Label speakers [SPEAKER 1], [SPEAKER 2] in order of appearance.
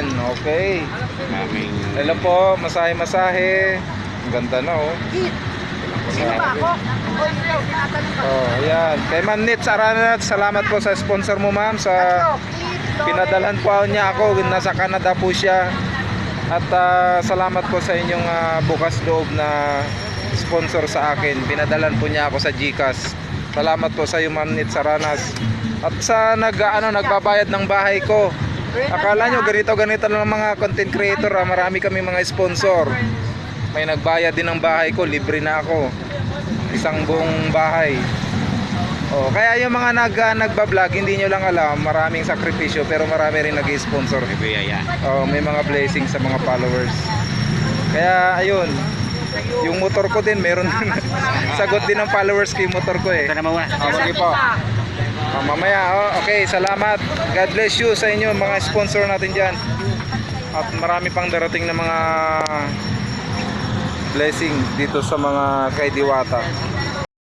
[SPEAKER 1] Ayan, okay.
[SPEAKER 2] Maraming
[SPEAKER 1] Hello po, masahe-masahe. Ang ganda na oh.
[SPEAKER 3] Sino ba ako? O ikaw, tinatanong ka.
[SPEAKER 1] Oh, ayan. Kay Ma'am Nitz Aranat, salamat po sa sponsor mo ma'am sa pinadalhan po niya ako. Nasa Canada po siya. At salamat po sa inyong bukas loob na sponsor sa akin. Pinadalan po niya ako sa GCash. Salamat po sa iyo Ma'am Nitz Aranas. At sa nagbabayad ng bahay ko. Akala nyo ganito lang mga content creator, marami kami mga sponsor. May nagbayad din ng bahay ko, libre na ako. Isang buong bahay. Oh, kaya yung mga nagba-vlog, hindi nyo lang alam, maraming sakripisyo pero marami rin nag-sponsor.
[SPEAKER 2] biyaya.
[SPEAKER 1] Oh, may mga blessings sa mga followers. Kaya ayun, yung motor ko din meron din. Sagot din ng followers ko yung motor ko eh.
[SPEAKER 2] Ito naman muna.
[SPEAKER 1] Oh, sige po. Oh, mamaya, okay, salamat. God bless you sa inyo mga sponsor natin dyan. At marami pang darating na mga blessing dito sa mga kay Diwata.